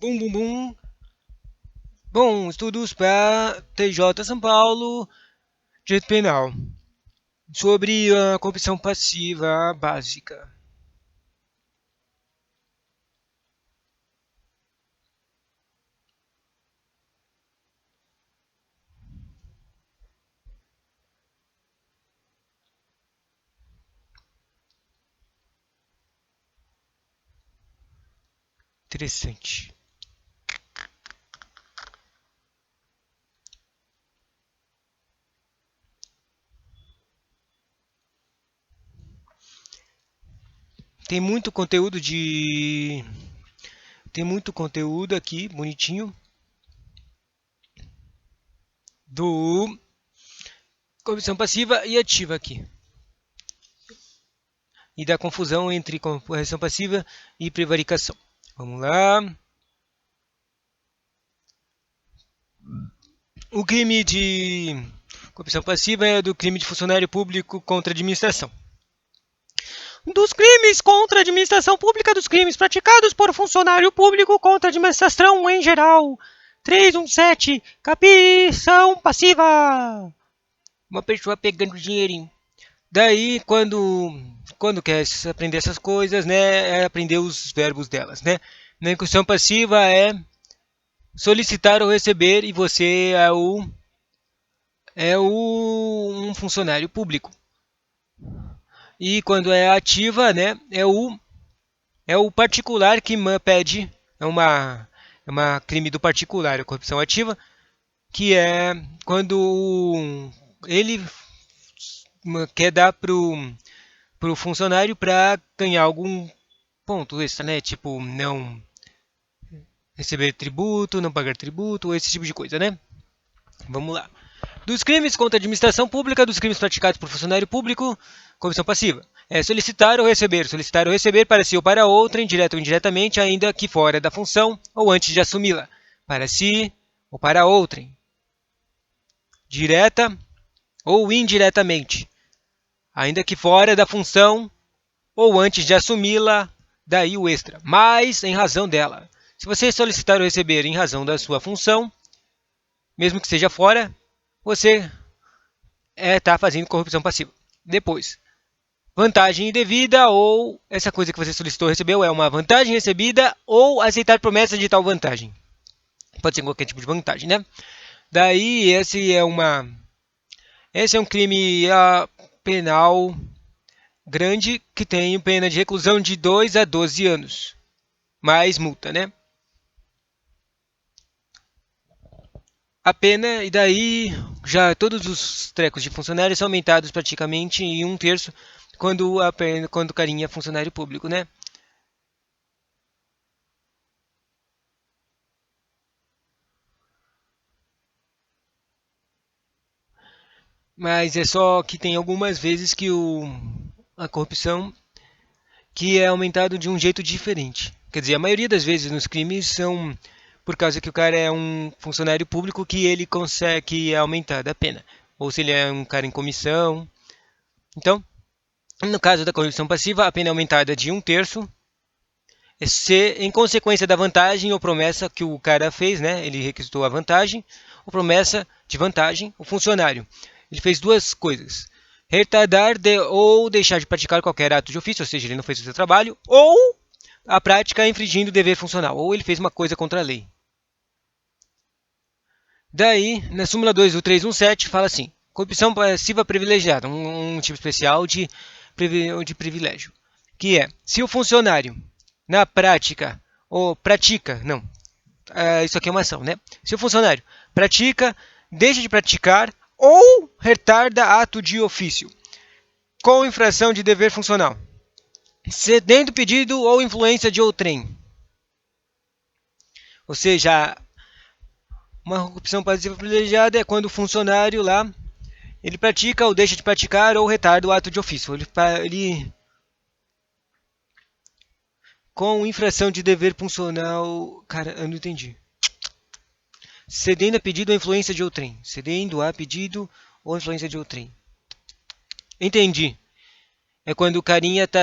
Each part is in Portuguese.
Bum, bum, bum. Bom, estudos para TJ São Paulo, direito penal, sobre a corrupção passiva básica. Interessante. Tem muito conteúdo de. Tem muito conteúdo aqui, bonitinho, do corrupção passiva e ativa aqui. E da confusão entre corrupção passiva e prevaricação. Vamos lá. O crime de corrupção passiva é do crime de funcionário público contra a administração. Dos crimes contra a administração pública, dos crimes praticados por funcionário público contra a administração em geral. 317, capção passiva. Uma pessoa pegando dinheirinho. Daí, quando quer aprender essas coisas, né, é aprender os verbos delas, né? Na incursão passiva é solicitar ou receber e você é um funcionário público. E quando é ativa, né, é o particular que pede, é uma crime do particular, a corrupção ativa, que é quando ele quer dar pro funcionário para ganhar algum ponto extra, né? Tipo, não receber tributo, não pagar tributo, esse tipo de coisa, né? Vamos lá. Dos crimes contra a administração pública, dos crimes praticados por funcionário público, corrupção passiva. É solicitar ou receber. Solicitar ou receber para si ou para outrem, direto ou indiretamente, ainda que fora da função ou antes de assumi-la. Para si ou para outrem. Direta ou indiretamente. Ainda que fora da função ou antes de assumi-la, daí o extra. Mas em razão dela. Se você solicitar ou receber em razão da sua função, mesmo que seja fora, você está fazendo corrupção passiva. Depois, vantagem indevida ou essa coisa que você solicitou ou recebeu é uma vantagem recebida ou aceitar promessa de tal vantagem. Pode ser qualquer tipo de vantagem, né? Daí esse é um crime penal grande que tem pena de reclusão de 2 a 12 anos, mais multa, né? A pena, e daí já todos os trecos de funcionários são aumentados praticamente em 1/3 quando o carinha é funcionário público, né? Mas é só que tem algumas vezes que a corrupção que é aumentado de um jeito diferente. Quer dizer, a maioria das vezes nos crimes são por causa que o cara é um funcionário público que ele consegue aumentar a pena. Ou se ele é um cara em comissão. Então, no caso da corrupção passiva, a pena é aumentada de 1/3 se em consequência da vantagem ou promessa que o cara fez, né? Ele requisitou a vantagem ou promessa de vantagem, o funcionário. Ele fez duas coisas. Retardar ou deixar de praticar qualquer ato de ofício, ou seja, ele não fez o seu trabalho, ou a prática infringindo o dever funcional, ou ele fez uma coisa contra a lei. Daí, na súmula 2 do 317, fala assim: corrupção passiva privilegiada, um tipo especial de privilégio, que é se o funcionário na prática ou pratica, não, isso aqui é uma ação, né? Se o funcionário pratica, deixa de praticar ou retarda ato de ofício com infração de dever funcional, cedendo pedido ou influência de outrem. Ou seja, uma corrupção passiva privilegiada é quando o funcionário lá ele pratica ou deixa de praticar ou retarda o ato de ofício. Ele com infração de dever funcional. Cara, eu não entendi. Cedendo a pedido ou influência de outrem. Cedendo a pedido ou influência de outrem. Entendi. É quando o carinha está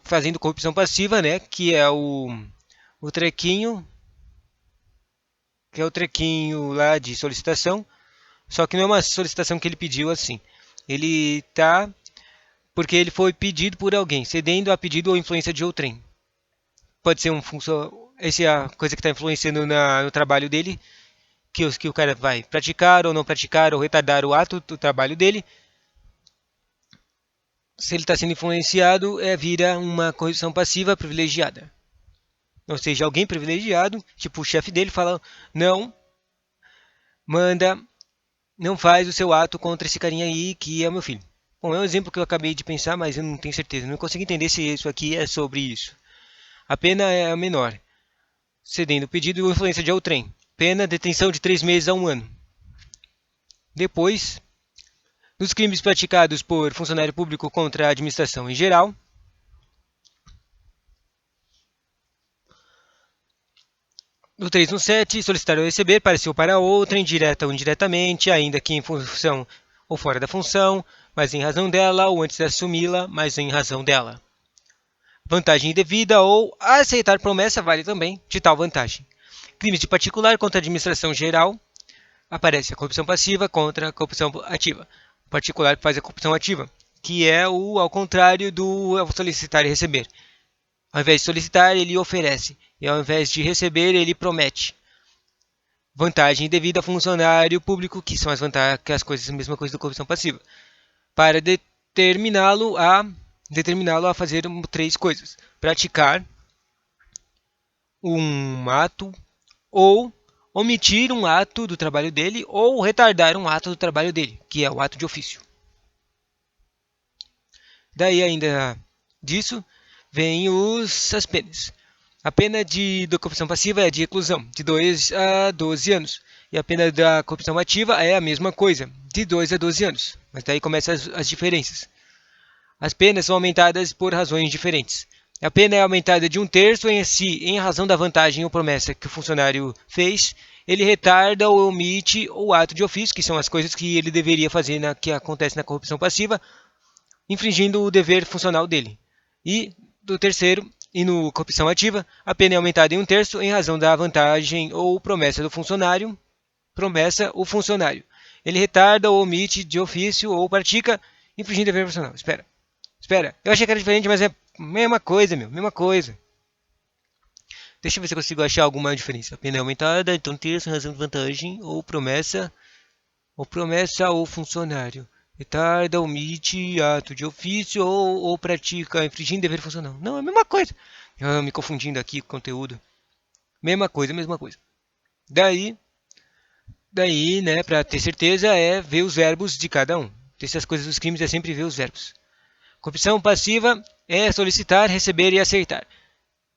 fazendo corrupção passiva, né? Que é o trequinho que é o trequinho lá de solicitação, só que não é uma solicitação que ele pediu assim. Ele tá porque ele foi pedido por alguém, cedendo a pedido ou influência de outrem. Pode ser um função, essa é a coisa que está influenciando no trabalho dele, que o cara vai praticar ou não praticar ou retardar o ato do trabalho dele. Se ele está sendo influenciado, vira uma condição passiva privilegiada. Ou seja, alguém privilegiado, tipo o chefe dele, fala: não, manda, não faz o seu ato contra esse carinha aí que é o meu filho. Bom, é um exemplo que eu acabei de pensar, mas eu não tenho certeza. Não consigo entender se isso aqui é sobre isso. A pena é a menor, cedendo o pedido ou influência de outrem. Pena, detenção de 3 meses a 1 ano. Depois, nos crimes praticados por funcionário público contra a administração em geral, no 317, solicitar ou receber pareceu para outra, indireta ou indiretamente, ainda que em função ou fora da função, mas em razão dela, ou antes de assumi-la, mas em razão dela. Vantagem indevida ou aceitar promessa vale também de tal vantagem. Crimes de particular contra a administração geral, aparece a corrupção passiva contra a corrupção ativa. O particular faz a corrupção ativa, que é o ao contrário do solicitar e receber. Ao invés de solicitar, ele oferece, e ao invés de receber, ele promete. Vantagem devida a funcionário público, que são as coisas, a mesma coisa da corrupção passiva, para determiná-lo a fazer 3 coisas: praticar um ato, ou omitir um ato do trabalho dele, ou retardar um ato do trabalho dele, que é o ato de ofício. Daí, ainda disso, vem as penas. A pena da corrupção passiva é de reclusão, de 2 a 12 anos. E a pena da corrupção ativa é a mesma coisa, de 2 a 12 anos. Mas daí começam as diferenças. As penas são aumentadas por razões diferentes. A pena é aumentada de 1/3 em razão da vantagem ou promessa que o funcionário fez. Ele retarda ou omite o ato de ofício, que são as coisas que ele deveria fazer, que acontece na corrupção passiva, infringindo o dever funcional dele. E do terceiro, e no corrupção ativa, a pena é aumentada em 1/3 em razão da vantagem ou promessa do funcionário. Promessa o funcionário. Ele retarda ou omite de ofício ou pratica infringindo dever funcional. Espera. Eu achei que era diferente, mas é mesma coisa, meu. Mesma coisa. Deixa eu ver se eu consigo achar alguma diferença. A pena é aumentada, então terço em razão de vantagem ou promessa ao funcionário. Retarda, omite, ato de ofício ou pratica infringindo dever funcional. Não, é a mesma coisa. Me confundindo aqui com o conteúdo. Mesma coisa. Daí, né, para ter certeza, é ver os verbos de cada um. Essas coisas dos crimes é sempre ver os verbos. Corrupção passiva é solicitar, receber e aceitar.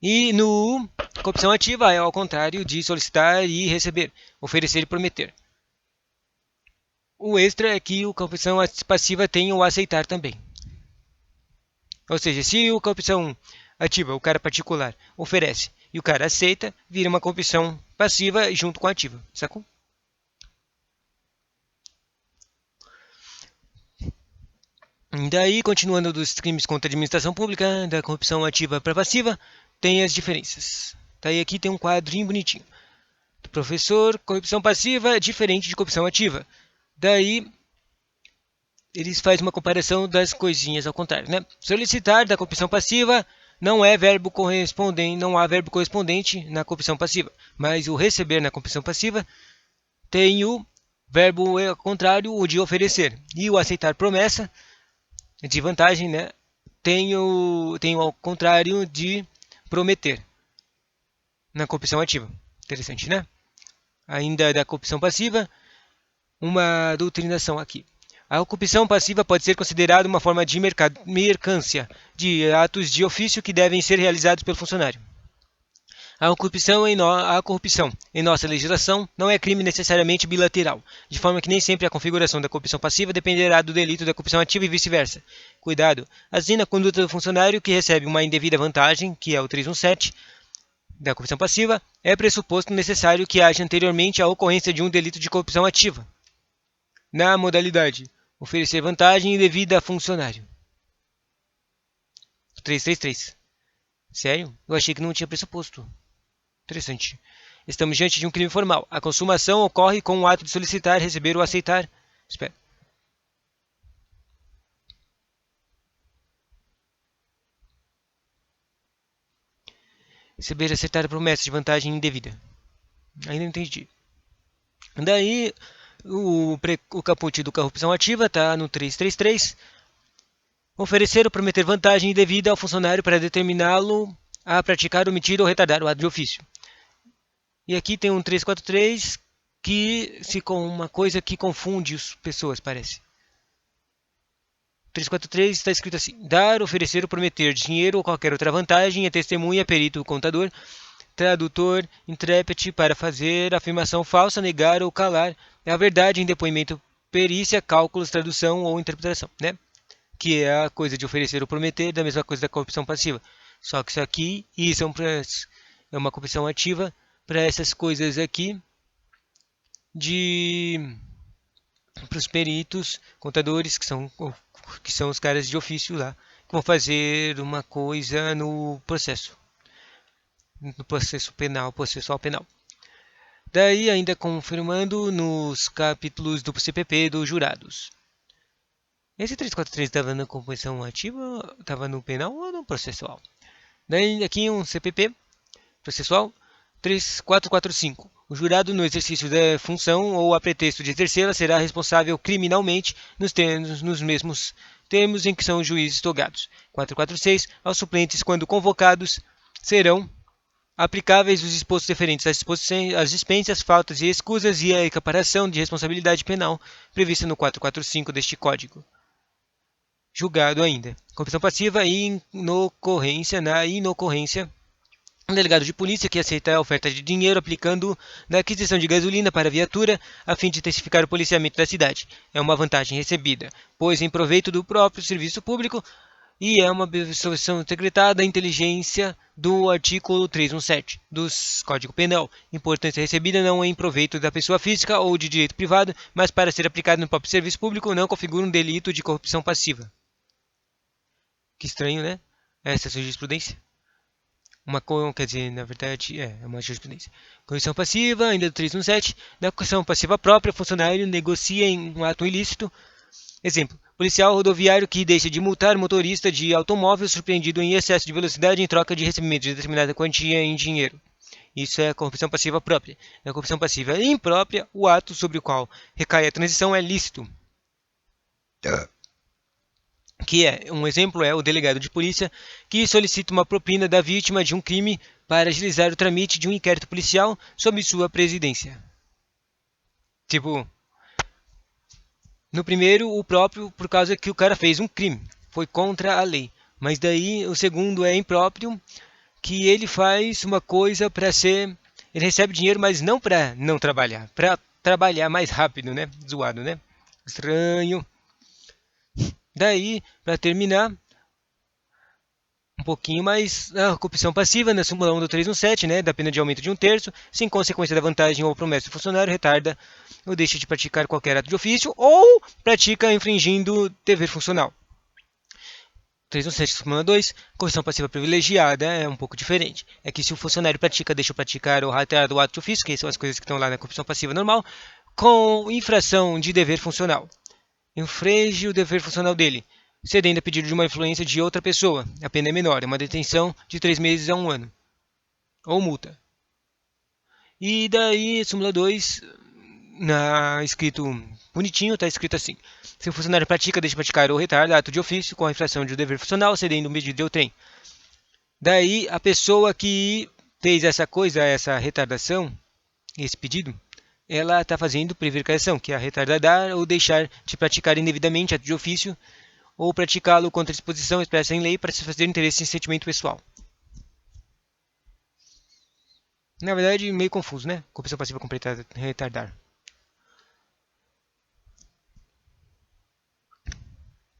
E no corrupção ativa é ao contrário de solicitar e receber, oferecer e prometer. O extra é que a corrupção passiva tem o aceitar também. Ou seja, se a corrupção ativa, o cara particular, oferece e o cara aceita, vira uma corrupção passiva junto com a ativa, sacou? Daí, continuando dos crimes contra a administração pública, da corrupção ativa para passiva, tem as diferenças. Daí aqui tem um quadrinho bonitinho. Do professor, corrupção passiva é diferente de corrupção ativa. Daí, eles fazem uma comparação das coisinhas ao contrário, né? Solicitar da corrupção passiva não há verbo correspondente na corrupção passiva, mas o receber na corrupção passiva tem o verbo ao contrário, o de oferecer. E o aceitar promessa de vantagem, né? Tem ao contrário de prometer na corrupção ativa. Interessante, né? Ainda da corrupção passiva, uma doutrinação aqui. A corrupção passiva pode ser considerada uma forma de mercância, de atos de ofício que devem ser realizados pelo funcionário. A corrupção em nossa legislação não é crime necessariamente bilateral, de forma que nem sempre a configuração da corrupção passiva dependerá do delito da corrupção ativa e vice-versa. Cuidado! Assim, na conduta do funcionário que recebe uma indevida vantagem, que é o 317, da corrupção passiva, é pressuposto necessário que haja anteriormente a ocorrência de um delito de corrupção ativa. Na modalidade, oferecer vantagem indevida a funcionário. 333. Sério? Eu achei que não tinha pressuposto. Interessante. Estamos diante de um crime formal. A consumação ocorre com o ato de solicitar, receber ou aceitar. Espera. Receber e aceitar a promessa de vantagem indevida. Ainda não entendi. Daí, o caput do corrupção ativa está no 333. Oferecer ou prometer vantagem indevida ao funcionário para determiná-lo a praticar, omitir ou retardar o ato de ofício. E aqui tem um 343 que se com uma coisa que confunde as pessoas, parece. 343 está escrito assim: dar, oferecer ou prometer dinheiro ou qualquer outra vantagem a testemunha, perito, contador, tradutor, intérprete para fazer afirmação falsa, negar ou calar a verdade em depoimento, perícia, cálculos, tradução ou interpretação, né? Que é a coisa de oferecer ou prometer, da mesma coisa da corrupção passiva. Só que isso aqui é uma corrupção ativa para essas coisas aqui para os peritos, contadores, que são os caras de ofício lá, que vão fazer uma coisa no processo penal, processual penal. Daí, ainda confirmando nos capítulos do CPP dos jurados. Esse 343 estava na composição ativa, estava no penal ou no processual? Daí, aqui um CPP processual 3445. O jurado, no exercício da função ou a pretexto de exercê-la, será responsável criminalmente nos mesmos termos em que são os juízes togados. 446. Aos suplentes, quando convocados, serão aplicáveis os dispostos referentes às dispensas, faltas e escusas e à equiparação de responsabilidade penal prevista no 445 deste Código. Julgado ainda. Corrupção passiva e na inocorrência. Um delegado de polícia que aceita a oferta de dinheiro aplicando na aquisição de gasolina para a viatura a fim de intensificar o policiamento da cidade. É uma vantagem recebida, pois em proveito do próprio serviço público e é uma solução secretada da inteligência do artigo 317 do Código Penal. Importância recebida não é em proveito da pessoa física ou de direito privado, mas para ser aplicado no próprio serviço público não configura um delito de corrupção passiva. Que estranho, né? Essa é a sua jurisprudência. Quer dizer, na verdade, é uma jurisprudência. Corrupção passiva, ainda do 317. Na corrupção passiva própria, o funcionário negocia em um ato ilícito. Exemplo, policial rodoviário que deixa de multar motorista de automóvel surpreendido em excesso de velocidade em troca de recebimento de determinada quantia em dinheiro. Isso é a corrupção passiva própria. Na corrupção passiva imprópria, o ato sobre o qual recai a transição é lícito. Um exemplo é o delegado de polícia que solicita uma propina da vítima de um crime para agilizar o tramite de um inquérito policial sob sua presidência. Tipo, no primeiro, o próprio por causa que o cara fez um crime, foi contra a lei. Mas daí o segundo é impróprio, que ele faz uma coisa para ser, ele recebe dinheiro, mas não para não trabalhar, para trabalhar mais rápido, né? Zoado, né? Estranho. Daí, para terminar, um pouquinho mais a corrupção passiva na súmula 1 do 317, né, da pena de aumento de 1/3, sem consequência da vantagem ou promessa do funcionário, retarda ou deixa de praticar qualquer ato de ofício ou pratica infringindo dever funcional. 317, súmula 2, corrupção passiva privilegiada é um pouco diferente. É que se o funcionário deixa de praticar ou retarda o ato de ofício, que são as coisas que estão lá na corrupção passiva normal, com infração de dever funcional. Infringe o dever funcional dele, cedendo a pedido de uma influência de outra pessoa. A pena é menor, é uma detenção de 3 meses a 1 ano. Ou multa. E daí, súmula 2, escrito bonitinho, está escrito assim. Se o funcionário deixa de praticar ou retarda ato de ofício com a infração de dever funcional, cedendo um pedido de outrem. Daí, a pessoa que fez essa coisa, essa retardação, esse pedido, ela está fazendo prevaricação, que é retardar ou deixar de praticar indevidamente ato de ofício ou praticá-lo contra a disposição expressa em lei para se fazer interesse em sentimento pessoal. Na verdade, meio confuso, né? Corrupção passiva completada, retardar.